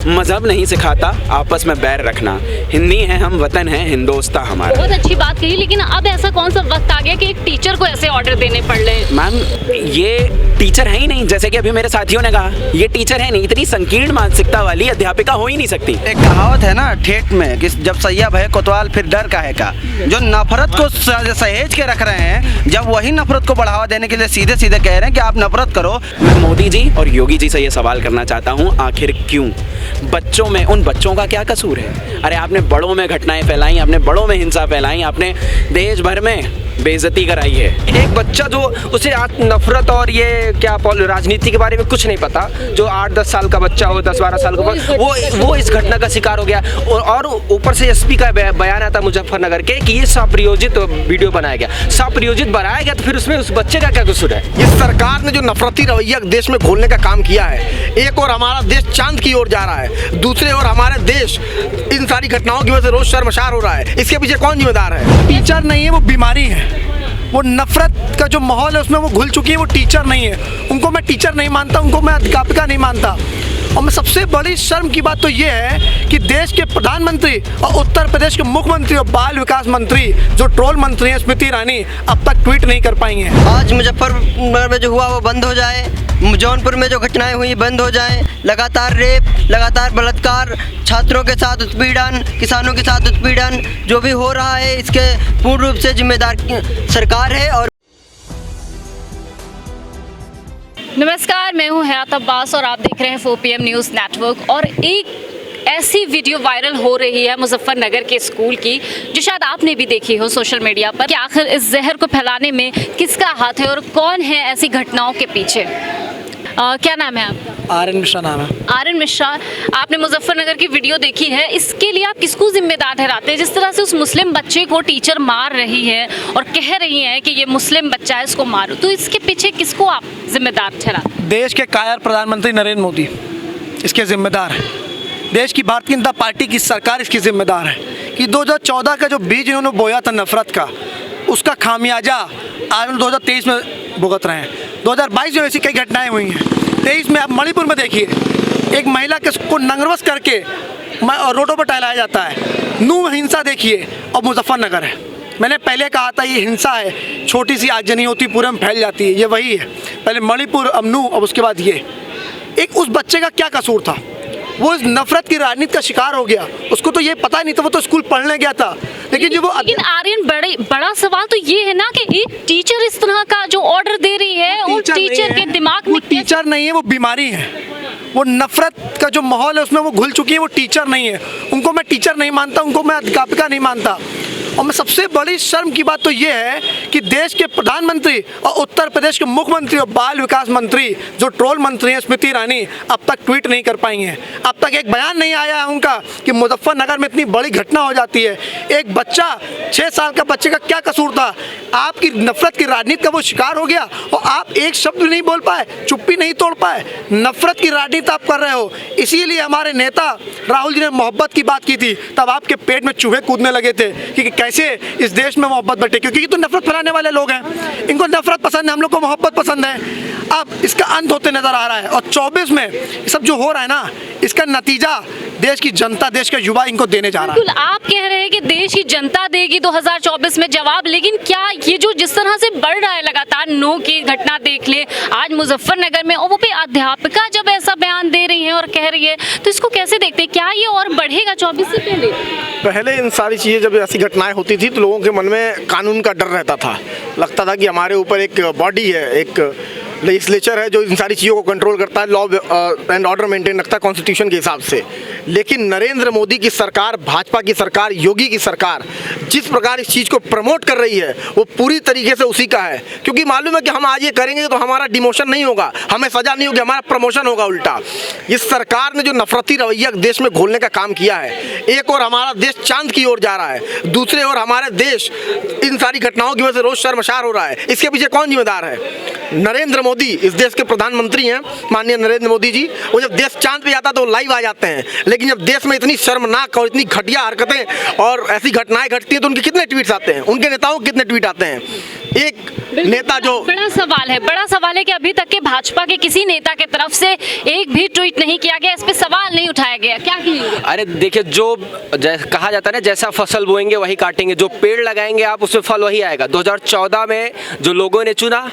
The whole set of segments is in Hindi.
मजहब नहीं सिखाता आपस में बैर रखना। हिंदी है हम, वतन है हिंदोस्तां हमारा। बहुत अच्छी बात कही, लेकिन अब ऐसा कौन सा वक्त आ गया कि एक टीचर को ऐसे ऑर्डर देने पड़ रहे? मैम ये टीचर है ही नहीं, जैसे कि अभी मेरे साथियों ने कहा, ये टीचर है नहीं। इतनी संकीर्ण मानसिकता वाली अध्यापिका हो ही नहीं सकती। एक कहावत है ना ठेठ में कि जब सैया भय कोतवाल फिर डर काहे का। जो नफरत को सहेज के रख रहे हैं, जब वही नफरत को बढ़ावा देने के लिए सीधे सीधे कह रहे हैं कि आप नफरत करो। मैं मोदी जी और योगी जी से ये सवाल करना चाहता हूँ, आखिर क्यों? बच्चों में, उन बच्चों का क्या कसूर है? अरे आपने बड़ों में घटनाएं फैलाई, आपने बड़ों में हिंसा फैलाई, आपने देश भर में बेइज्जती कराई है। एक बच्चा जो उसे नफरत और ये क्या राजनीति के बारे में कुछ नहीं पता, जो 8-10 साल का बच्चा हो, 10-12 साल का, वो इस घटना का शिकार हो गया। और ऊपर से एसपी का बयान आता मुजफ्फरनगर के कि ये स्वप्रियोजित वीडियो बनाया गया। स्वप्रियोजित बनाया गया तो फिर उसमें उस बच्चे का क्या कसूर है? इस सरकार ने जो नफरती रवैया देश में घोलने का काम किया है, एक और हमारा देश चांद की ओर जा रहा है, दूसरे ओर हमारे देश इन सारी घटनाओं की वजह से रोज शर्मसार हो रहा है। इसके पीछे कौन जिम्मेदार है? टीचर नहीं है, वो बीमारी है। वो नफरत का जो माहौल है उसमें वो घुल चुकी है। वो टीचर नहीं है, उनको मैं टीचर नहीं मानता, उनको मैं अध्यापिका नहीं मानता। और मैं सबसे बड़ी शर्म की बात तो ये है कि देश के प्रधानमंत्री और उत्तर प्रदेश के मुख्यमंत्री और बाल विकास मंत्री जो ट्रोल मंत्री हैं स्मृति ईरानी, अब तक ट्वीट नहीं कर पाई हैं। आज मुजफ्फरनगर में जो हुआ वो बंद हो जाए, जौनपुर में जो घटनाएं हुई बंद हो जाएं, लगातार रेप, लगातार बलात्कार, छात्रों के साथ उत्पीड़न, किसानों के साथ उत्पीड़न जो भी हो रहा है, इसके पूर्ण रूप से जिम्मेदार सरकार है। और नमस्कार, मैं हूं हयात अब्बास और आप देख रहे हैं 4PM न्यूज़ नेटवर्क। और एक ऐसी वीडियो वायरल हो रही है मुजफ्फरनगर के स्कूल की, जो शायद आपने भी देखी हो सोशल मीडिया पर, कि आखिर इस जहर को फैलाने में किसका हाथ है और कौन है ऐसी घटनाओं के पीछे। क्या नाम है आपका? आर्यन मिश्रा नाम है। आर्यन मिश्रा, आपने मुजफ्फरनगर की वीडियो देखी है, इसके लिए आप किसको जिम्मेदार ठहराते हैं? जिस तरह से उस मुस्लिम बच्चे को टीचर मार रही है और कह रही है कि ये मुस्लिम बच्चा है, इसको मारो, तो इसके पीछे किसको आप जिम्मेदार ठहराते हैं? देश के कायर प्रधानमंत्री नरेंद्र मोदी इसके जिम्मेदार है। देश की भारतीय जनता पार्टी की सरकार इसकी जिम्मेदार है कि 2014 का जो बीज इन्होंने बोया था नफरत का, उसका खामियाजा आज 2023 में भुगत रहे हैं। 2022 में ऐसी कई घटनाएं हुई हैं। 23 में आप मणिपुर में देखिए, एक महिला को नंगरवश करके रोडों पर टहलाया जाता है। नूह हिंसा देखिए, और मुजफ्फरनगर है। मैंने पहले कहा था ये हिंसा है, छोटी सी आगजनी होती पूरे में फैल जाती है, ये वही है। पहले मणिपुर, अब नूह, अब उसके बाद ये। एक उस बच्चे का क्या कसूर था? वो इस नफरत की राजनीति का शिकार हो गया। उसको तो ये पता नहीं था, वो तो स्कूल पढ़ने गया था। लेकिन आर्यन, बड़ा सवाल तो ये है ना कि एक टीचर इस तरह का जो ऑर्डर दे रही है, वो टीचर के दिमाग में टीचर नहीं है, वो बीमारी है। वो नफरत का जो माहौल है उसमें वो घुल चुकी है। वो टीचर नहीं है, उनको मैं टीचर नहीं मानता, उनको मैं अध्यापिका नहीं मानता। और मैं सबसे बड़ी शर्म की बात तो ये है कि देश के प्रधानमंत्री और उत्तर प्रदेश के मुख्यमंत्री और बाल विकास मंत्री जो ट्रोल मंत्री हैं स्मृति ईरानी, अब तक ट्वीट नहीं कर पाई हैं। अब तक एक बयान नहीं आया है उनका कि मुजफ्फरनगर में इतनी बड़ी घटना हो जाती है। एक बच्चा, 6 साल का बच्चे का क्या कसूर था? आपकी नफरत की राजनीति का वो शिकार हो गया और आप एक शब्द नहीं बोल पाए, चुप्पी नहीं तोड़ पाए। नफरत की राजनीति आप कर रहे हो। इसीलिए हमारे नेता राहुल जी ने मोहब्बत की बात की थी, तब आपके पेट में चूहे कूदने लगे थे कि कैसे इस देश में मोहब्बत बटे, क्योंकि ये तो नफरत फैलाने वाले लोग हैं। इनको नफरत पसंद है, हम लोग को मोहब्बत पसंद है। अब इसका अंत होते नजर आ रहा है। और 24 में ये सब जो हो रहा है ना, इसका नतीजा देश की जनता, देश का युवा इनको देने जा रहा है। आप कह रहे हैं कि देश की जनता देगी 2024 में जवाब, लेकिन क्या ये जो जिस तरह से बढ़ रहा है लगातार, नो की घटना देख ले आज मुजफ्फरनगर में, और वो भी अध्यापिका जब ऐसा बयान दे रही है और कह रही है, तो इसको कैसे देखते हैं? क्या ये और बढ़ेगा 24 से पहले? पहले इन सारी चीज़ें जब ऐसी घटनाएं होती थी तो लोगों के मन में कानून का डर रहता था। लगता था कि हमारे ऊपर एक बॉडी है, एक लेजिस्लेचर है जो इन सारी चीज़ों को कंट्रोल करता है, लॉ एंड ऑर्डर मेंटेन रखता है कॉन्स्टिट्यूशन के हिसाब से। लेकिन नरेंद्र मोदी की सरकार, भाजपा की सरकार, योगी की सरकार जिस प्रकार इस चीज़ को प्रमोट कर रही है, वो पूरी तरीके से उसी का है। क्योंकि मालूम है कि हम आज ये करेंगे तो हमारा डिमोशन नहीं होगा, हमें सजा नहीं होगी, हमारा प्रमोशन होगा उल्टा। इस सरकार ने जो नफरती रवैया देश में घोलने का काम किया है, एक और हमारा देश चांद की ओर जा रहा है, दूसरे ओर हमारे देश इन सारी घटनाओं की वजह से रोज शर्मसार हो रहा है। इसके पीछे कौन जिम्मेदार है? नरेंद्र मोदी, इस देश के प्रधानमंत्री हैं माननीय नरेंद्र मोदी जी। वो जब देश चांद पे जाता तो लाइव आ जाते हैं, लेकिन जब देश में इतनी शर्मनाक और इतनी घटिया हरकतें और ऐसी घटनाएं घटती हैं है तो उनके कितने ट्वीट्स आते हैं, उनके नेताओं के कितने ट्वीट आते हैं। एक नेता जो बड़ा सवाल है कि अभी तक के भाजपा के किसी नेता के तरफ से एक भी ट्वीट नहीं किया गया, इस पे सवाल नहीं उठाया गया, क्या कहेंगे? अरे देखिए, जो कहा जाता है ना, जैसा फसल बोएंगे वही काटेंगे, जो पेड़ लगाएंगे आप उसमें फल वही आएगा। 2014 में जो लोगों ने चुना,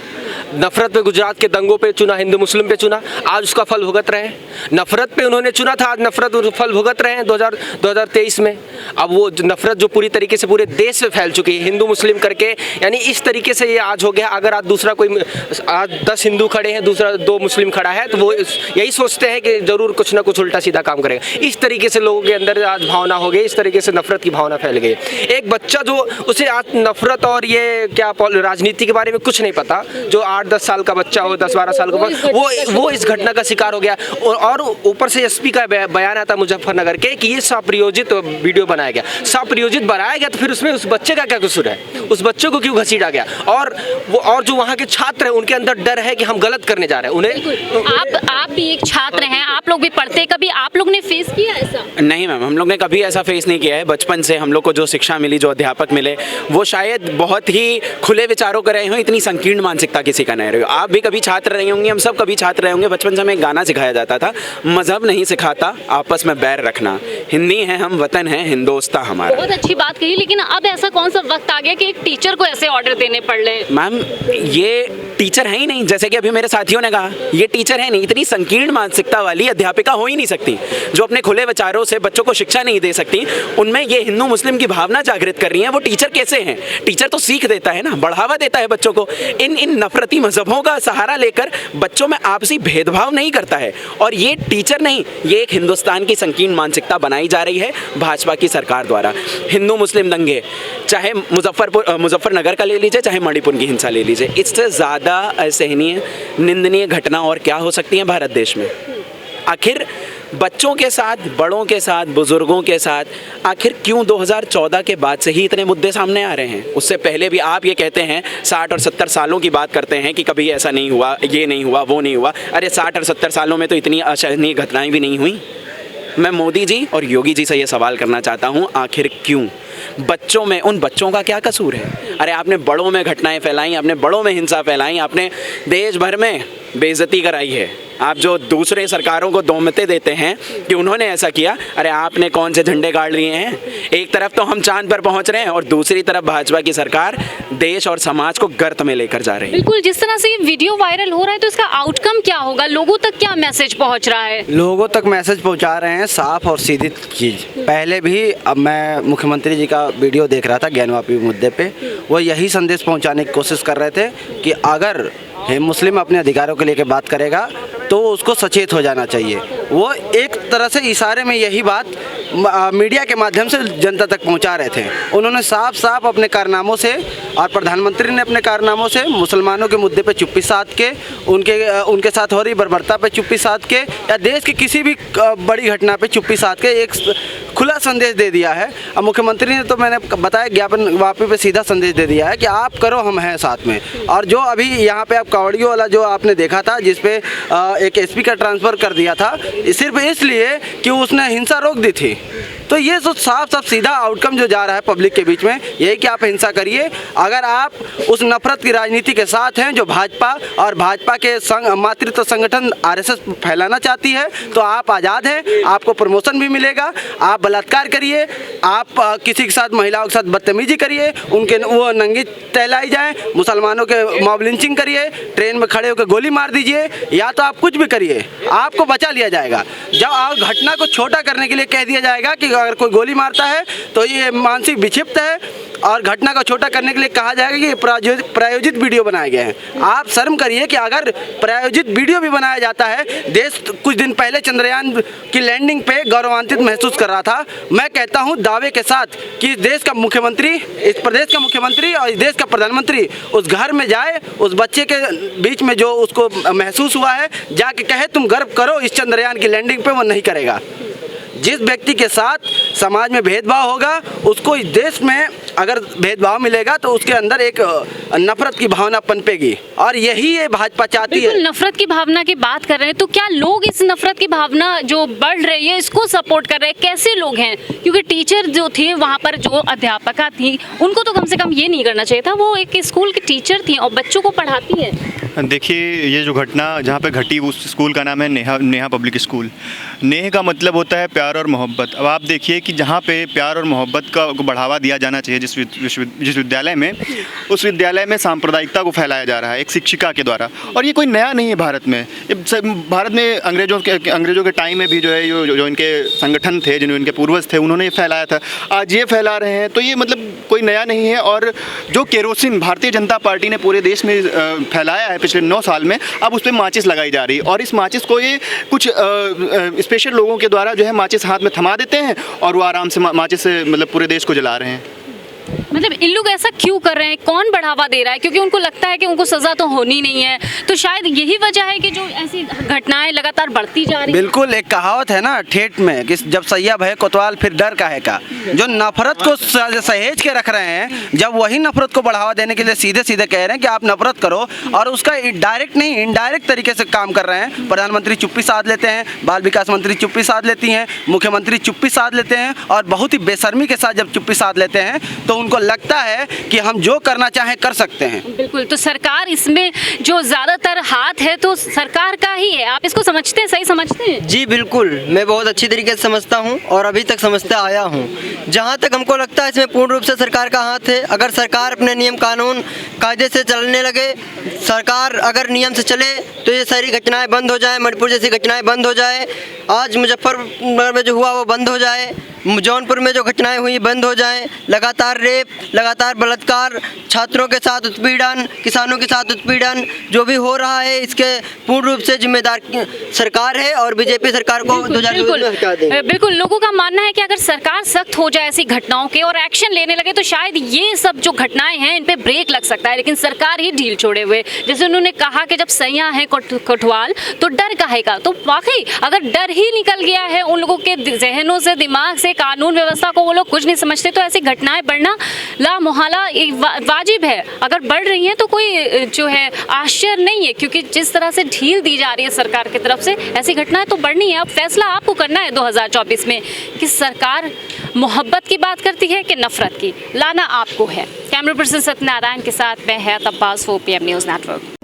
नफरत पे गुजरात के दंगों पे चुना, हिंदू मुस्लिम पे चुना, आज उसका फल भुगत रहे हैं। नफरत पे उन्होंने चुना था, आज नफरत फल भुगत रहे हैं 2023 में। अब वो नफरत जो पूरी तरीके से पूरे देश में फैल चुकी है, हिंदू मुस्लिम करके, यानी इस तरीके से ये आज हो गया। अगर आज दूसरा कोई, आज 10 हिंदू खड़े हैं, दूसरा 2 मुस्लिम खड़ा है, तो वो यही सोचते हैं कि जरूर कुछ ना कुछ उल्टा सीधा काम करेगा। इस तरीके से लोगों के अंदर आज भावना हो गई, इस तरीके से नफरत की भावना फैल गई। एक बच्चा जो, उसे आज नफरत और ये क्या राजनीति के बारे में कुछ नहीं पता, जो 8-10 साल का बच्चा हो, 10-12 साल का, वो इस घटना का शिकार हो गया। और ऊपर से एसपी का बयान आता मुजफ्फरनगर के कि ये स्वप्रियोजित वीडियो बनाया गया। स्वप्रियोजित बनाया गया तो फिर उसमें उस बच्चे का क्या कसूर है? उस बच्चे को क्यों घसीटा गया? और जो वहाँ के छात्र हैं, उनके अंदर डर है कि हम गलत करने जा रहे हैं। उन्हें आप भी एक छात्र हैं, आप लोग भी पढ़ते हैं, कभी आप लोग ने फेस किया ऐसा? नहीं मैम, हम लोग ने कभी ऐसा फेस नहीं किया है। बचपन से हम लोग को जो शिक्षा मिली, जो अध्यापक मिले, वो शायद बहुत ही खुले विचारों के रहे हों, इतनी संकीर्ण मानसिकता किसी का नहीं रही हो। आप भी कभी छात्र रहे होंगे, हम सब कभी छात्र रहे होंगे। बचपन से हमें गाना सिखाया जाता था, मजहब नहीं सिखाता आपस में बैर रखना, हिंदी है हम, वतन है हिंदोस्तां हमारा। बहुत अच्छी बात कही, लेकिन अब ऐसा कौन सा वक्त आ गया कि एक टीचर को ऐसे ऑर्डर देने पड़ रहे? मैम, ये टीचर है ही नहीं, जैसे कि अभी मेरे साथियों ने कहा, ये टीचर है नहीं। इतनी संकीर्ण मानसिकता वाली अध्यापिका हो ही नहीं सकती, जो अपने खुले विचारों से बच्चों को शिक्षा नहीं दे सकती। उनमें ये हिंदू मुस्लिम की भावना जागृत कर रही है, वो टीचर कैसे हैं? टीचर तो सीख देता है ना, बढ़ावा देता है बच्चों को। इन नफरती मजहबों का सहारा लेकर बच्चों में आपसी भेदभाव नहीं करता है। और ये टीचर नहीं, ये एक हिंदुस्तान की संकीर्ण मानसिकता बनाई जा रही है भाजपा की सरकार द्वारा। हिंदू मुस्लिम दंगे, चाहे मुजफ्फरनगर का ले लीजिए, चाहे मणिपुर की हिंसा ले लीजिए, इससे ज़्यादा असहनीय, निंदनीय घटना और क्या हो सकती है भारत देश में? आखिर बच्चों के साथ, बड़ों के साथ, बुजुर्गों के साथ आखिर क्यों 2014 के बाद से ही इतने मुद्दे सामने आ रहे हैं? उससे पहले भी आप ये कहते हैं, 60 और 70 सालों की बात करते हैं कि कभी ऐसा नहीं हुआ, ये नहीं हुआ, वो नहीं हुआ। अरे 60 और 70 सालों में तो इतनी असहनीय घटनाएं भी नहीं हुई। मैं मोदी जी और योगी जी से ये सवाल करना चाहता हूँ, आखिर क्यों? बच्चों में, उन बच्चों का क्या कसूर है? अरे आपने बड़ों में घटनाएं फैलाई, आपने बड़ों में हिंसा फैलाई, आपने देश भर में बेइज्जती कराई है। आप जो दूसरे सरकारों को दोमते देते हैं कि उन्होंने ऐसा किया, अरे आपने कौन से झंडे गाड़ लिए हैं? एक तरफ तो हम चांद पर पहुंच रहे हैं और दूसरी तरफ भाजपा की सरकार देश और समाज को गर्त में लेकर जा रही है। बिल्कुल, जिस तरह से ये वीडियो वायरल हो रहा है, तो इसका आउटकम क्या होगा? लोगों तक क्या मैसेज पहुंच रहा है? लोगों तक मैसेज पहुंचा रहे हैं साफ और सीधी चीज़। पहले भी, अब मैं मुख्यमंत्री जी का वीडियो देख रहा था ज्ञानवापी मुद्दे पे, वो यही संदेश पहुंचाने की कोशिश कर रहे थे कि अगर मुस्लिम अपने अधिकारों के लेकर बात करेगा तो उसको सचेत हो जाना चाहिए। वो एक तरह से इशारे में यही बात मीडिया के माध्यम से जनता तक पहुंचा रहे थे। उन्होंने साफ साफ अपने कारनामों से, और प्रधानमंत्री ने अपने कारनामों से मुसलमानों के मुद्दे पे चुप्पी साध के, उनके साथ हो रही बर्बरता पे चुप्पी साध के, या देश की किसी भी बड़ी घटना पे चुप्पी साध के एक खुला संदेश दे दिया है। अब मुख्यमंत्री ने, तो मैंने बताया, ज्ञापन वापी पे सीधा संदेश दे दिया है कि आप करो, हम हैं साथ में। और जो अभी यहाँ पे आप कावड़ियों वाला जो आपने देखा था, जिसपे एक एसपी का ट्रांसफ़र कर दिया था सिर्फ इसलिए कि उसने हिंसा रोक दी थी, तो ये तो साफ साफ सीधा आउटकम जो जा रहा है पब्लिक के बीच में, यही कि आप हिंसा करिए। अगर आप उस नफरत की राजनीति के साथ हैं जो भाजपा और भाजपा के मातृत्व संगठन आरएसएस फैलाना चाहती है, तो आप आज़ाद हैं, आपको प्रमोशन भी मिलेगा। आप बलात्कार करिए, आप किसी के साथ, महिलाओं के साथ बदतमीजी करिए, उनके वो नंगी टहलाई जाए, मुसलमानों के मॉब लिंचिंग करिए, ट्रेन में खड़े होकर गोली मार दीजिए, या तो आप कुछ भी करिए, आपको बचा लिया जाएगा। जब घटना को छोटा करने के लिए कह दिया जाएगा कि अगर कोई गोली मारता है तो ये मानसिक विक्षिप्त है, और घटना को छोटा करने के लिए कहा जाएगा कि ये प्रायोजित वीडियो बनाए गए हैं। आप शर्म करिए कि अगर प्रायोजित वीडियो भी बनाया जाता है। देश कुछ दिन पहले चंद्रयान की लैंडिंग पे गौरवान्वित महसूस कर रहा था। मैं कहता हूं दावे के साथ कि इस देश का मुख्यमंत्री, इस प्रदेश का मुख्यमंत्री और इस देश का प्रधानमंत्री उस घर में जाए, उस बच्चे के बीच में जो उसको महसूस हुआ है, जाके कहे तुम गर्व करो इस चंद्रयान की लैंडिंग पे। वो नहीं करेगा। जिस व्यक्ति के साथ समाज में भेदभाव होगा, उसको इस देश में अगर भेदभाव मिलेगा तो उसके अंदर एक नफरत की भावना पनपेगी, और यही ये भाजपा चाहती है। बिल्कुल, नफरत की भावना की बात कर रहे हैं तो क्या लोग इस नफरत की भावना जो बढ़ रही है इसको सपोर्ट कर रहे हैं? कैसे लोग हैं? क्योंकि टीचर जो थे वहाँ पर, जो अध्यापका थी, उनको तो कम से कम ये नहीं करना चाहिए था। वो एक स्कूल की टीचर थी और बच्चों को पढ़ाती है। देखिए, ये जो घटना जहाँ पे घटी उस स्कूल का नाम है नेहा पब्लिक स्कूल। नेह का मतलब होता है प्यार और मोहब्बत। अब आप देखिए कि जहाँ पे प्यार और मोहब्बत को बढ़ावा दिया जाना चाहिए जिस विद्यालय में, उस विद्यालय में सांप्रदायिकता को फैलाया जा रहा है एक शिक्षिका के द्वारा। और ये कोई नया नहीं है भारत में। भारत में अंग्रेज़ों के टाइम में भी जो है जो इनके संगठन थे, जिन्होंने इनके पूर्वज थे, उन्होंने ये फैलाया था। आज ये फैला रहे हैं तो ये मतलब कोई नया नहीं है। और जो केरोसिन भारतीय जनता पार्टी ने पूरे देश में फैलाया है पिछले 9 साल में, अब उस पर माचिस लगाई जा रही है। और इस माचिस को ये कुछ स्पेशल लोगों के द्वारा जो है माचिस हाथ में थमा देते हैं और वो आराम से माचिस से मतलब पूरे देश को जला रहे हैं। मतलब इन लोग ऐसा क्यों कर रहे हैं? कौन बढ़ावा दे रहा है? क्योंकि उनको लगता है कि उनको सजा तो होनी नहीं है, तो शायद यही वजह है कि जो ऐसी घटनाएं लगातार बढ़ती जा रही है। बिल्कुल, एक कहावत है ना ठेठ में कि जब सैया भय कोतवाल फिर डर काहे का। जो नफरत को सहेज के रख रहे हैं, जब वही नफरत को बढ़ावा देने के लिए सीधे सीधे कह रहे हैं कि आप नफरत करो, और उसका डायरेक्ट नहीं इनडायरेक्ट तरीके से काम कर रहे हैं। प्रधानमंत्री चुप्पी साध लेते हैं, बाल विकास मंत्री चुप्पी साध लेती हैं, मुख्यमंत्री चुप्पी साध लेते हैं, और बहुत ही बेशर्मी के साथ जब चुप्पी साध लेते हैं तो उनको लगता है कि हम जो करना चाहें कर सकते हैं। बिल्कुल, तो सरकार इसमें जो ज्यादातर हाथ है तो सरकार का ही है। आप इसको समझते हैं, सही समझते हैं? जी बिल्कुल, मैं बहुत अच्छी तरीके से समझता हूँ और अभी तक समझता आया हूँ। जहाँ तक हमको लगता है इसमें पूर्ण रूप से सरकार का हाथ है। अगर सरकार अपने नियम कानून कायदे से चलने लगे, सरकार अगर नियम से चले तो ये सारी घटनाएं बंद हो जाए, मणिपुर जैसी घटनाएं बंद हो जाए, आज मुजफ्फरनगर में जो हुआ वो बंद हो जाए, जौनपुर में जो घटनाएं हुई बंद हो जाएं, लगातार रेप, लगातार बलात्कार, छात्रों के साथ उत्पीड़न, किसानों के साथ उत्पीड़न जो भी हो रहा है, इसके पूर्ण रूप से जिम्मेदार सरकार है और बीजेपी सरकार को 2024 में हटा दें। बिल्कुल, लोगों का मानना है कि अगर सरकार सख्त हो जाए ऐसी घटनाओं के और एक्शन लेने लगे तो शायद ये सब जो घटनाएं हैं इन पे ब्रेक लग सकता है, लेकिन सरकार ही ढील छोड़े हुए। जैसे उन्होंने कहा कि जब सैया है कोतवाल तो डर काहे का। तो वाकई अगर डर ही निकल गया है उन लोगों के जहनों से, दिमाग से, कानून व्यवस्था को वो लोग कुछ नहीं समझते, तो ऐसी घटनाएं बढ़ना लामोहला वाजिब है। अगर बढ़ रही हैं तो कोई जो है आश्चर्य नहीं है, क्योंकि जिस तरह से ढील दी जा रही है सरकार की तरफ से, ऐसी घटनाएं तो बढ़नी है। अब फैसला आपको करना है 2024 में कि सरकार मोहब्बत की बात करती है कि नफरत की, लाना आपको है। कैमरा पर्सन सत्यनारायण के साथ मैं हयात अब्बास, 4PM न्यूज़ नेटवर्क।